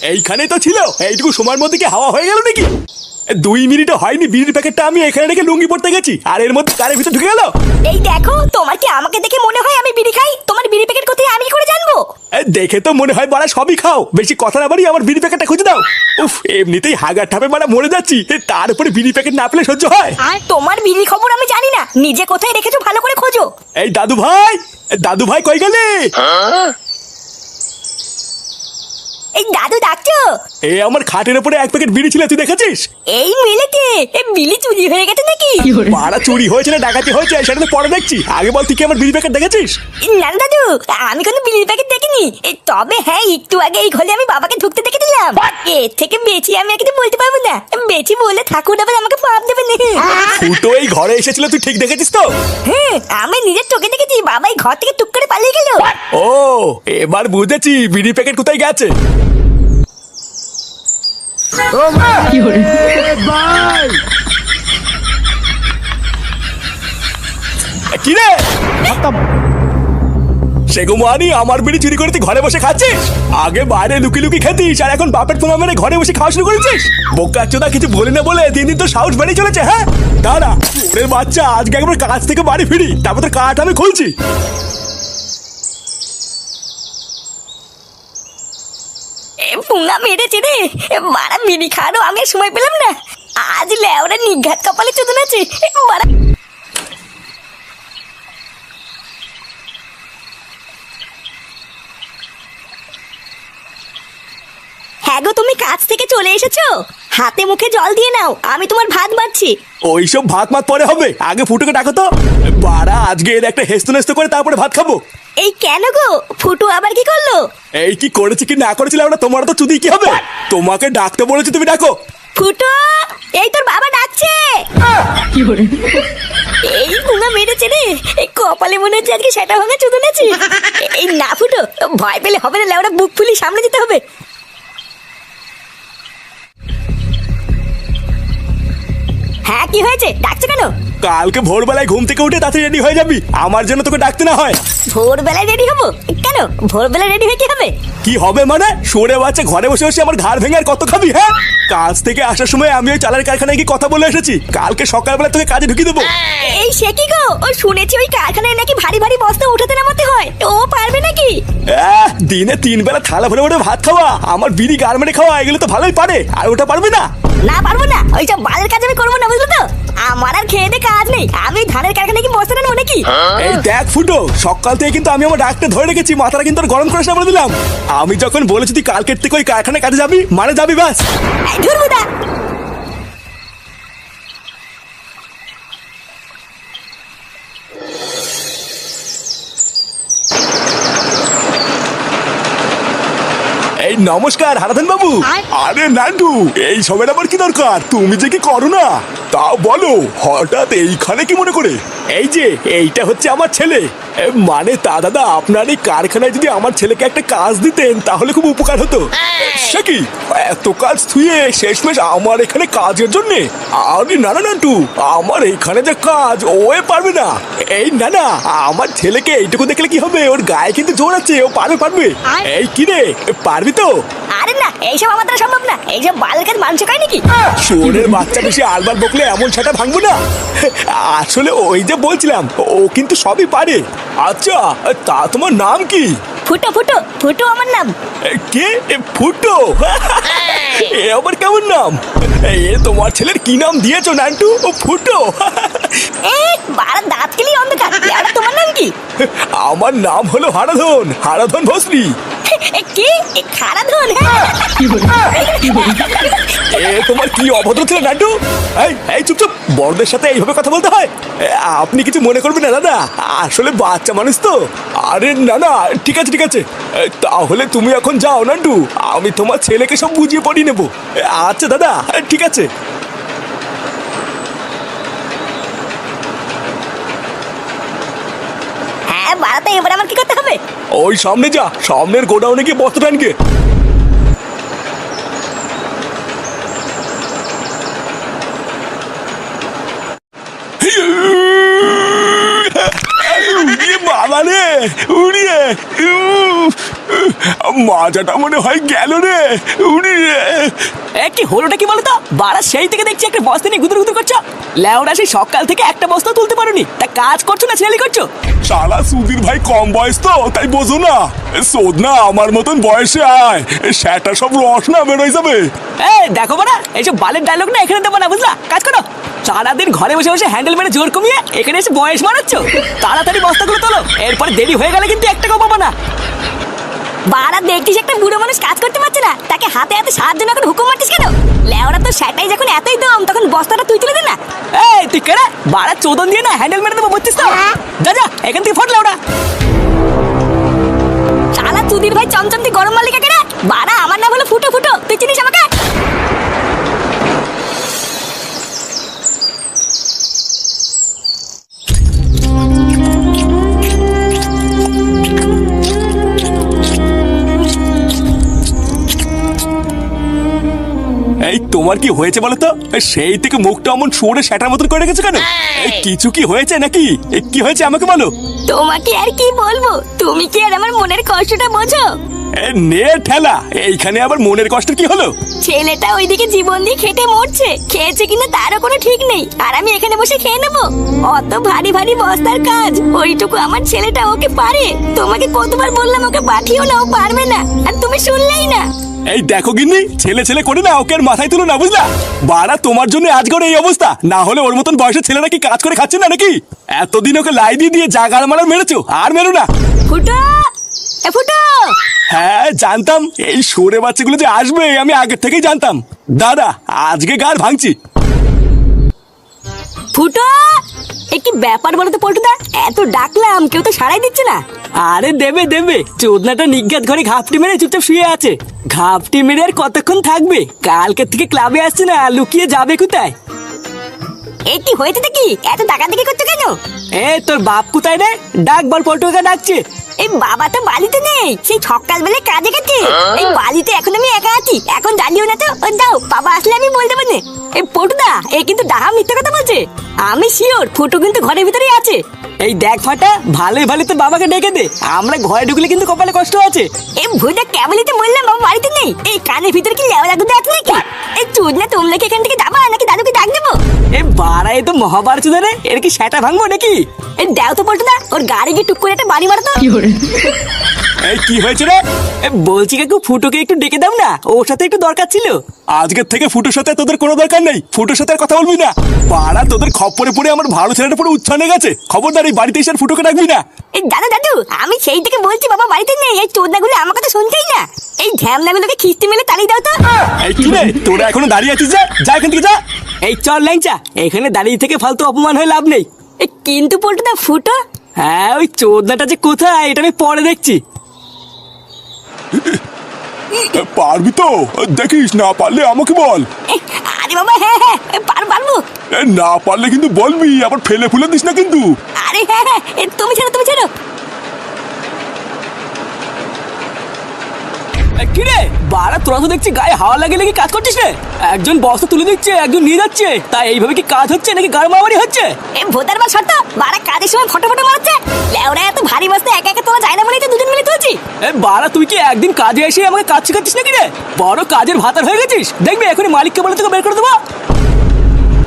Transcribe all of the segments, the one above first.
এইখানে তো ছিল, এইটুকু সময়ের মধ্যে কি হাওয়া হয়ে গেল নাকি? 2 মিনিটও হয়নি বিড়ির প্যাকেটটা আমি এখানে রেখে লুঙ্গি পড়তে গেছি, আর এর মধ্যে কারের ভিতরে ঢুকে গেল। এই দেখো, তোমার কি আমাকে দেখে মনে হয় আমি বিড়ি খাই? তোমার বিড়ি প্যাকেট কোথায় আমি কি করে জানবো? দেখে তো মনে হয় বাড়া সবই খাও, বেশি কথা না বাড়ি আমার বিড়ি প্যাকেটটা খুঁজে দাও। উফ, এমনিতেই হাগার ঠাপে বাড়া মরে যাচ্ছি, তার উপরে বিড়ি প্যাকেট না পেলে সহ্য হয়? আর তোমার বিড়ির খবর আমি জানি না, নিজে কোথায় রেখেছো ভালো করে খোঁজো। এই দাদু ভাই কই গেলে? এই দাদু ডাকছো? এই আমার খাটের উপরে এক প্যাকেট বিড়ি ছিল, তুই দেখেছিস? এই মিলেতে বিলি চুরি হয়ে গেছে নাকি? বাড়া চুরি হয়েছে না ডাকাতি হয়েছে সেটা তো পরে দেখছি, আগে বল তুই কি আমার বিড়ি প্যাকেট দেখেছিস? না না দাদু, আমি কোনো বিড়ির প্যাকেট দেখিনি। তবে হ্যাঁ, একটু আগে এই ঘরে আমি বাবাকে ঢুকতে দেখে দিলাম। এর থেকে বেশি আমি কিছু বলতে পারবো না, বেশি বলে ঠাকুর আবার আমাকে পাপ দেবে না। ফুটো এই ঘরে এসেছিল, তুই ঠিক দেখেছিস তো? হ্যাঁ, আমি নিজের চোখে দেখেছি, বাবা এই ঘর থেকে টুক করে পালিয়ে গেল। ও, এবার বুঝেছি বিড়ি প্যাকেট কোথায় গেছে। কি রে সেগুমানি, আমার বিড়ি চুরি করে তুই ঘরে বসে খাচ্ছিস? আগে বাইরে লুকি লুকি খেতিস, আর এখন বাপের পোঙা মেরে ঘরে বসে খাওয়া শুরু করেছিস? বোকা চোদা, কিছু বলি না বলে দিন দিন তো সাহস বেড়ে চলেছে। হ্যাঁ দাঁড়া, ওরে বাচ্চা, আজকে একবার কাজ থেকে বাড়ি ফিরি, তারপর তোর কাঠ আমি খুলছি। পুঙ্গা মেরেছে রে, মারা বিড়ি খাওয়ারও আমি আর সময় পেলাম না। আজ লেওরা নিঘাত কপালে চোদন আছে মারা। হ্যাঁ গো, তুমি কাজ থেকে চলে এসেছো? হাতে মুখে জল দিয়ে নাও, আমি তোমার ভাত বাড়ছি। ওইসব ভাত মাত পরে হবে, আগে ফুটোকে ডাকো তো। বাড়া আজকে এর একটা হেস্তো নেস্তো করে তারপরে ভাত খাবো। এই কেন গো, ফুটু আবার কি করলো? এই কি করেছে কি না করেছিল ওটা তোমার তো চুদি কি হবে? তোমাকে ডাকতে বলেছি, তুমি ডাকো। ফুটু, এই তোর বাবা ডাকছে। এই পুঙ্গা মেরেছে রে, এই কপালে মনে হচ্ছে আজকে সেটা ভাঙা চোদন আছে। এই না ফুটো, ভয় পেলে হবে না, লেওরা বুক ফুলি সামনে যেতে হবে। হ্যাঁ কি হয়েছে, ডাকছো কেন? কালকে ভোরবেলায় ঘুম থেকে উঠে তাড়াতাড়ি রেডি হয়ে যাবি, আমার জন্য তোকে ডাকতে না হয়। ভোরবেলায় রেডি হবো কেন? ভোরবেলায় রেডি হয়ে কি হবে? কি হবে মানে? সরে বাচ্চা ঘরে বসে বসে আমার ঘাড় ভেঙে আর কত খাবি? হ্যাঁ, কাজ থেকে আসার সময় আমি ওই চালের কারখানায় গিয়ে কথা বলে এসেছি, কালকে সকালবেলা তোকে কাজে ঢুকিয়ে দেবো। এই সে কি গো, ও শুনেছি ওই কারখানায় নাকি ভারী ভারী বস্তা উঠাতে নামাতে হয়, ও পারবে নাকি? দিনে 3 বেলা থালা ভরে ভরে ভাত খাওয়া, আমার বিড়ি গার্মেন্টে খাওয়া, এগুলো তো ভালোই পারে, আর ওটা পারবে না? না পারবো না, ওইসব বালের কাজ আমি করবো না, বুঝলো তো? আমার আর খেয়ে দিয়ে কাজ নেই, আমি ধানের কারখানায় কি বসতে না নাকি? এই দেখ ফুটো, সকাল থেকে কিন্তু আমি আমার ডাকতে ধরে রেখেছি, মাথাটা কিন্তু আর গরম করে বলে দিলাম। আমি যখন বলেছি তুই কালকের থেকে ওই কারখানায় কাজে যাবি, মানে যাবি বাস। ধুরবুদা, এই নমস্কার হারাধন বাবু। আরে নান্টু, এই সবের আবার কি দরকার? তুমি যে কি করো না তা বলো, হঠাৎ এইখানে কি মনে করে? এই যে এইটা হচ্ছে আমার ছেলে। মানে তা দাদা, আপনার এই কারখানায় যদি আমার ছেলেকে একটা কাজ দিতেন তাহলে খুব উপকার হতো। সে কি, এত কাজ থুয়ে শেষমেশ আমার এখানে কাজের জন্যে? আরে না না নান্টু, আমার এইখানে যে কাজ ওয়ে পারবে না। এই না না, আমার ছেলেকে এইটুকু দেখলে কি হবে, ওর গায়ে কিন্তু জোর আছে, ও পারবে পারবে। এই কি রে, পারবি তো? আরে না, এইসব আমার দ্বারা সম্ভব না, এইসব বালের কাজ মানুষ খায় নাকি? শোনের বাচ্চা বেশি আলবার বকলে এমন সেটা ভাঙবো না। আসলে ওই যে বলছিলাম, ও কিন্তু সবই পারে। আচ্ছা, তা তোমার নাম কি? ফুটো ফুটো, ফুটো আমার নাম। কে? ফুটো? এ আবার কেমন নাম? এ তোমার ছেলের কি নাম দিয়েছো নান্টু? ও ফুটো? বাড়ার দাঁত কেলি অন্ধকার। তোমার নাম কি? আমার নাম হলো হারাধন, হারাধন ভোসরি। কি খারাধন? তোমার কি অভদ্র ছিল নান্টু? এই চুপ চুপ, বড়দের সাথে এইভাবে কথা বলতে হয়? আপনি কিছু মনে করবেন না দাদা, আসলে বাচ্চা মানুষ তো। আরে না না, ঠিক আছে ঠিক আছে, তাহলে তুমি এখন যাও নান্টু, আমি তোমার ছেলেকে সব বুঝিয়ে পড়িয়ে নেবো। আচ্ছা দাদা, ঠিক আছে। হ্যাঁ বাড়াতে, এবার আমার কি করতে হবে? ওই সামনে যা, সামনের গোডাউনে গিয়ে বস্তা টানকে। বাবা রে, উড়িয়ে মাজাটা মনে হয় গেল রে। উড়ি রে। কি হলোটা কি বলতো? বাড়া সেই থেকে দেখছি একটা বস্তা নিয়ে গুদুর গুদুর করছো। লেওরা সেই সকাল থেকে একটা বস্তা তুলতে পারোনি, তা কাজ করছো না ছেলে করছো? শালা সুধীর ভাই কম বয়স তো, তাই বোঝো না। শোধ না আমার মতন বয়সে আয়, সেটা সব রস না বেরোয় যাবে। দেখো বাড়া, এইসব বালের ডায়লগ না এখানে দেবো না, বুঝলা? কাজ করো। সারাদিন ঘরে বসে বসে হ্যান্ডেল মেরে জোর কমিয়ে এখানে এসে বয়স মারাচ্ছ। তাড়াতাড়ি বস্তাগুলো তোলো, এরপরে দেরি হয়ে গেলে কিন্তু একটা পাবো না। বাড়া দেখছিস একটা বুড়ো মানুষ কাজ করতে পারছে না, তাকে হাতে হাতে সাহায্য না করে হুকুম মারছিস কেন? লেওরা তো সেটাই যখন এতই দম, তখন বস্তাটা তুই তুলে দে না। তুই কেড়ে বাড়া চোদন দিয়ে না হ্যান্ডেল মেরে দেবো বলছিস তো? যা যা এখান থেকে ফটলে ওরা। শালা চুদির ভাই চমচম তুই গরম মালিকা কেন? বাড়া আমার নাম হলো ফুটো ফুটো, তুই চিনিস আমাকে? এই তোমার কি হয়েছে বলো তো? সেই থেকে মুখটা অমন সরে সেটার মতন করে রেখেছো কেন? এই কিছু কি হয়েছে নাকি? কি হয়েছে আমাকে বলো। তোমাকে আর কি বলবো, তুমি কি আর আমার মনের কষ্টটা বোঝো? নে ঠেলা, এইখানে আবার মনের কষ্টের কি হলো? ছেলেটা ওইদিকে জীবন দিয়ে খেটে মরছে, খেয়েছে কিনা তারও কোনো ঠিক নেই, আর আমি এখানে বসে খেয়ে নেবো? অত ভারী ভারী বস্তার কাজ ওইটুকু আমার ছেলেটা ওকে পারে? তোমাকে কতবার বললাম ওকে পাঠিও না, ও পারবে না, আর তুমি শুনলেই না। এই দেখো গিন্নি, ছেলে ছেলে করে না ওকে আর মাথায় তুলো না, বুঝলা? বাড়া তোমার জন্য আজকের এই অবস্থা, না হলে ওর মতন বয়সের ছেলেরা কি কাজ করে খাচ্ছে না নাকি? এতদিন ওকে লাই দিয়ে দিয়ে জাগার মারার মেরেছো, আর মেরো না। ফুটো, এ ফুটো। হ্যাঁ জানতাম এই সরে বাচ্চাগুলো যে আসবে, আমি আগের থেকেই জানতাম। দাদা আজকে গার ভাঙছি। ফুটো, এ কি ব্যাপার বলো তো পল্টুদা? এত ডাকলাম কেউ তো সাড়াই দিচ্ছে না। আরে দেবে দেবে, চোদনাটা নিজ্ঞাত ঘরে ঘাপটি মেরে চুপচাপ শুয়ে আছে। ঘাপটি মেরে আর কতক্ষণ থাকবে? কালকে থেকে ক্লাবে আসছে না, লুকিয়ে যাবে কোথায়? এ কি হয়েছে কি? এত ডাকাডাকি করছো কেন? তোর বাপ কোথায় রে? ডাক বল, পল্টুকে ডাকছে। এই বাবা তো বাড়িতে নেই, সেই সকালবেলায় কাজে গেছে। এই বাড়িতে এখন আমি একা আছি, এখন জানিও না তো। ও দাও, বাবা আসলে আমি বলতে পারি। এই পটুদা এ কিন্তু ডাহা মিথ্যা কথা বলছে। আমি শিওর ফুটু কিন্তু ঘরের ভিতরেই আছে। এই দেখ ফাটা, ভালোই ভালো তোর বাবাকে ডেকে দে, আমরা ঘরে ঢুকলে কিন্তু কপালে কষ্ট আছে। এই ভুইটা কেবলই বললাম বাবা বাড়িতে নেই। এই কানের ভিতরে কি লেওয়া লাগুতে আছে নাকি? এই চুদ না, তোমরা কি এখান থেকে যাবা নাকি দাদুকে ডাক দেবো? বাড়াই তো মহাভারত রে, এর কি সেটা ভাঙবো নাকি? এই দাও তো পটুদা, ওর গাড়ি গিয়ে টুক করে একটা বাড়ি মারতো। এই কি হয়েছে রে? বলছি কাকু ফুটোকে একটু ডেকে দাও না, ওর সাথে একটু দরকার ছিল। আজকের থেকে ফুটোর সাথে তোদের কোনো দরকার নেই, ফুটোর সাথে আর কথা বলবি না। পাড়া তোদের খপ্পরে পড়ে আমার ভালো ছেলেটা পুরো উচ্ছানে গেছে। খবরদার এই বাড়িতে এসে আর ফুটোকে ডাকবি না। এই দাদু দাদু, আমি সেই থেকে বলছি বাবা বাড়িতে নেই। এই চোদনাগুলো আমার কথা শুনছেই না। এই ঝ্যামলাগুলোকে খিস্তি মেলে তাড়িয়ে দাও তো। এই কি রে, তোরা এখনো দাঁড়িয়ে আছিস? যা এখান থেকে যা। এই চল ল্যাংচা, এখানে দাঁড়িয়ে থেকে ফালতু অপমান হয়ে লাভ নেই। কিন্তু পল্টুদা ফুটো। হ্যাঁ, ওই চোদনাটা যে কোথায় এটা আমি পরে দেখছি। পারবি তো? দেখিস, না পারলে আমাকে বল। আরে বাবা হ্যাঁ হ্যাঁ পারবো। না পারলে কিন্তু বলবি, আবার ফেলে ফুলে দিস না কিন্তু। আরে হ্যাঁ হ্যাঁ, তুমি ছেড়ো তুমি ছেড়ো। কিরে বাড়া, তোরা তো দেখছি গায়ে হাওয়া লাগে লেগে কাজ করছিস রে। একজন বস্তা তুলে দিচ্ছে, একজন নিয়ে যাচ্ছে, তাই এইভাবে কি কাজ হচ্ছে নাকি গাড় মারামারি হচ্ছে? এই ভোদার বা শর্ত, বাড়া কাজের সময় ফটো ফটো মারছে। লেওরা এত ভারী বস্তা একা একা তোলা যায় না বলেই তো দুজন মিলে তুলছি। বাড়া তুই কি একদিন কাজে এসে আমাকে কাজ শিখাচ্ছিস নাকি রে? বড় কাজের ভাতার হয়ে গেছিস, দেখবি এখনই মালিককে বলে তোকে বের করে দেবো।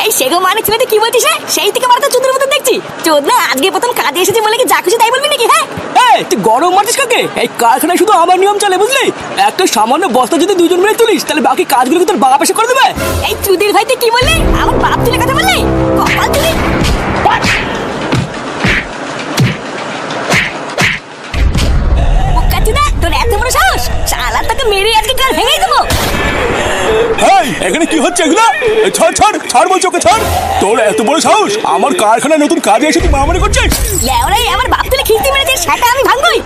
এই সেগো মানে ছেলেতে কি বলছিস? সেই থেকে মারা তো চোদনের মতন দেখছি। চোদ না আজকে প্রথম কাজে এসেছে বলে কি যা খুশি তাই বলবি নাকি? হ্যাঁ তুই গরম মারছিস কাকে? এই কারখানায় শুধু আমার নিয়ম চলে, বুঝলি? একটা সামান্য বস্তা যদি দুজন মিলে তুলিস, তাহলে বাকি কাজগুলো তোর বাপ এসে করে দেবে। এই চুদির ভাই তুই কি বললি? আমার বাপ তুলে কথা বললি? কপাল তুলি। তোর এত বড় সাহস, শালা তোকে মেরে আজকে কাল ভেঙেই দেবো। এই এখানে কি হচ্ছে এগুলো? ছাড় ছাড় ছাড় বলছি, ওকে ছাড়। তোর এত বড় সাহস, আমার কারখানায় নতুন কাজে এসে তুই মারামারি করছিস? লেওরাই আমার বাপ তুলে খিস্তি মেরেছে, সেটা আমি ভাঙবই।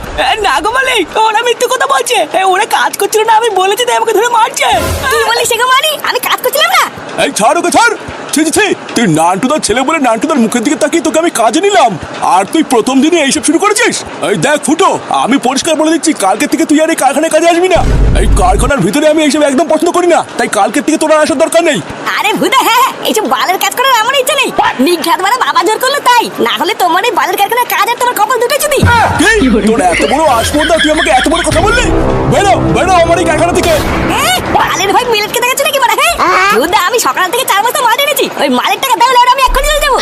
না গো মালিক, ওরা মিথ্যে কথা বলছে। ওরা কাজ করছিল না, আমি বলেছি তাই আমাকে ধরে মারছে। তুই বলিস সেগো মানি? আমি কাজ করছিলাম না। এই ছাড় ওকে ছাড়। তুই নান্টুদার ছেলে বলে নান্টুদার মুখের দিকে তাকিয়ে তোকে আমি কাজে নিলাম, আর তুই প্রথম দিনে এইসব শুরু করেছিস? এই দেখ ফুটো, আমি পরিষ্কার বলে দিচ্ছি, কালকে থেকে তুই আর এই কারখানায় কাজে আসবি না। এই কারখানার ভিতরে আমি এইসব একদম পছন্দ করি না, তাই কালকে থেকে তোর আসার দরকার নেই। আরে ভুদা হ্যাঁ হ্যাঁ, এইসব বালের কাজ করার আমার ইচ্ছা নেই। নিঘাত মারা বাবা জোর করলো তাই, না হলে তোমার এই বালের কারখানার কাজ আর তোমার কপাল দুটো যদি। তোর এত বড় আসপর্দা, তুই আমাকে এত বড় কথা বললি? বেরো বেরো আমার এই কারখানা থেকে। মালের ভাই মিলেটকে দেখাচ্ছ নাকি বড়া? হ্যাঁ দুদা, আমি সকাল থেকে 4 বস্তা মাল এনেছি। ওই মালের টাকা দাও, আমি এক্ষুনি চলে যাবো।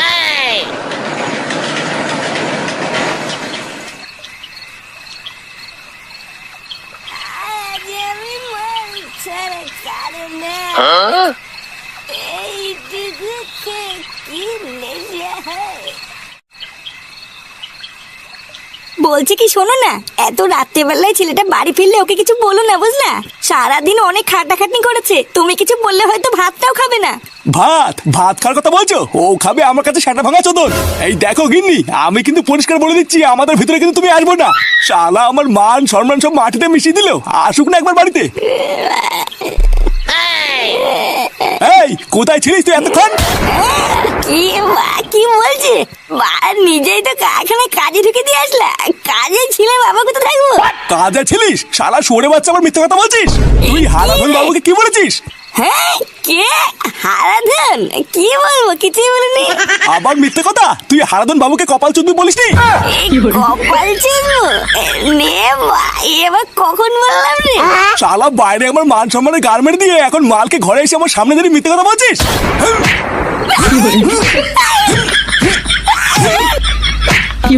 বলছি কি, শোনো না, এত রাত্রেবেলায় ছেলেটা বাড়ি ফিরলে ওকে কিছু বলো না, বুঝলা? সারাদিন অনেক খাটাখাটনি করেছে, তুমি কিছু বললে হয়তো ভাতটাও খাবে না। ভাত ভাত খাওয়ার কথা বলছো? ও খাবে আমার কাছে সেটা ভাঙা চোদন। এই দেখো গিন্নি, আমি কিন্তু পরিষ্কার বলে দিচ্ছি, আমাদের ভিতরে কিন্তু তুমি আসবো না। শালা আমার মান সম্মান সব মাটিতে মিশিয়ে দিল। আসুক না একবার বাড়িতে। এই কোথায় ছিলিস তুই এতক্ষণ? কি বলছে? নিজেই তো কারখানায় কাজে ঢুকে দিয়ে আসলা। কাজে ছিলে, বাবা কোথায় থাকবো? কাজে ছিলিস? শালা সরে বাচ্চা, আবার মিথ্যা কথা বলছিস। তুই হারাধন বাবুকে কি বলেছিস? হ্যাঁ, কে হারাধন? কি বলবো, কিছুই বলিনি। আবার মিথ্যে কথা? তুই হারাধন বাবুকে কপাল চুদবি বলিসনি? কপাল চুদবো? নে এবার কখন বললাম রে? শালা বাইরে আমার মান সম্মানের গার্মেন্ট দিয়ে এখন মালকে ঘরে এসে আমার সামনে দাঁড়িয়ে মিথ্যে কথা বলছিস? কি